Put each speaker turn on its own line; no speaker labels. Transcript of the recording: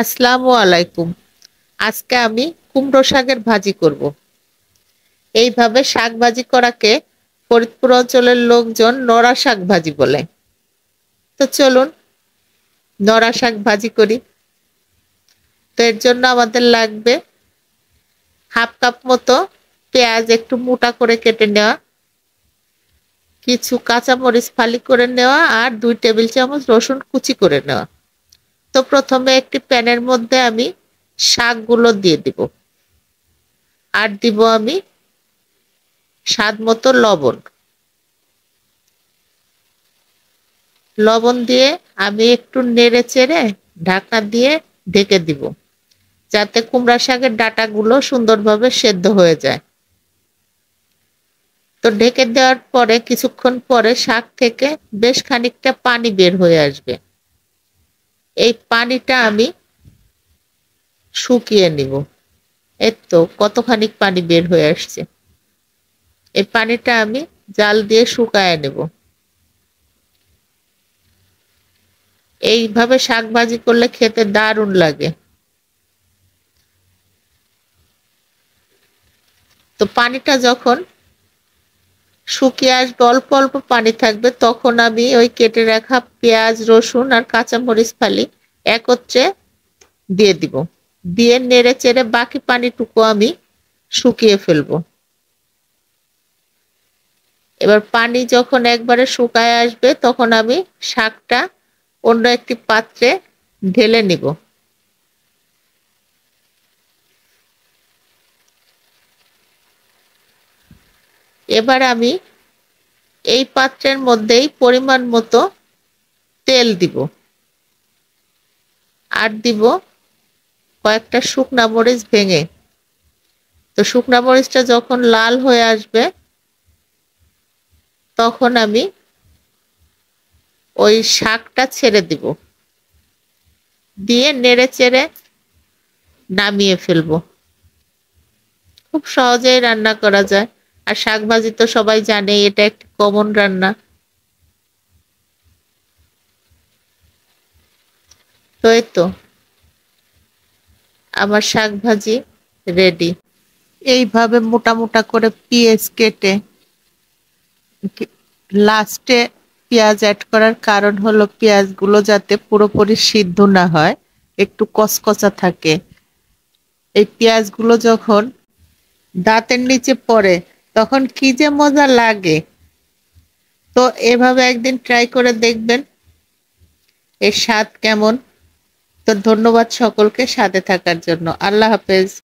আসসালামু আলাইকুম। আজকে আমি কুমড়ো শাকের ভাজি করব। এইভাবে শাক ভাজি করাকে ফরিদপুর অঞ্চলের লোকজন নড়া শাক ভাজি বলে। তো চলুন নড়া শাক ভাজি করি। তো এর জন্য আমাদের লাগবে হাফ কাপ মতো পেঁয়াজ একটু মোটা করে কেটে নেওয়া, কিছু কাঁচামরিচ ফালি করে নেওয়া আর 2 টেবিল চামচ রসুন কুচি করে নেওয়া। তো প্রথমে একটি প্যানের মধ্যে আমি শাকগুলো দিয়ে দিব, আর দিব আমি স্বাদ মতো লবণ। লবণ দিয়ে আমি একটু নেড়ে চেড়ে ঢাকনা দিয়ে ঢেকে দিব, যাতে কুমড়া শাকের ডাঁটাগুলো সুন্দরভাবে সেদ্ধ হয়ে যায়। তো ঢেকে দেওয়ার পরে কিছুক্ষণ পরে শাক থেকে বেশ খানিকটা পানি বের হয়ে আসবে। এই পানিটা আমি শুকিয়ে নিব। এই তো কতখানিক পানি বের হয়ে আসছে। এই পানিটা আমি জাল দিয়ে শুকায় নেব। এইভাবে শাক ভাজি করলে খেতে দারুণ লাগে। তো পানিটা যখন শুকিয়ে আসবে, অল্প অল্প পানি থাকবে, তখন আমি ওই কেটে রাখা পেঁয়াজ রসুন আর কাঁচামরিচ ফালি একত্রে দিয়ে দিব। দিয়ে নেড়ে চেড়ে বাকি পানিটুকু আমি শুকিয়ে ফেলবো। এবার পানি যখন একবারে শুকায় আসবে তখন আমি শাকটা অন্য একটি পাত্রে ঢেলে নিব। এবার আমি এই পাত্রের মধ্যেই পরিমাণ মতো তেল দিব, আর দিব কয়েকটা শুকনা মরিচ ভেঙে। তো শুকনা মরিচটা যখন লাল হয়ে আসবে তখন আমি ওই শাকটা ছেড়ে দিব, দিয়ে নেড়ে চেড়ে নামিয়ে ফেলবো। খুব সহজেই রান্না করা যায়। আর শাক ভাজি তো সবাই জানে, এটা একটি কমন রান্না। তো এই তো আমার শাক ভাজি রেডি। এইভাবে মোটা মোটা করে পেঁয়াজ কেটে লাস্টে পেঁয়াজ অ্যাড করার কারণ হলো পেঁয়াজগুলো যাতে পুরোপুরি সিদ্ধ না হয়, একটু কচকচা থাকে। এই পেঁয়াজগুলো যখন দাঁতের নিচে পড়ে তখন কি যে মজা লাগে। তো এভাবে একদিন ট্রাই করে দেখবেন এর স্বাদ কেমন। তো ধন্যবাদ সকলকে সাথে থাকার জন্য। আল্লাহ হাফেজ।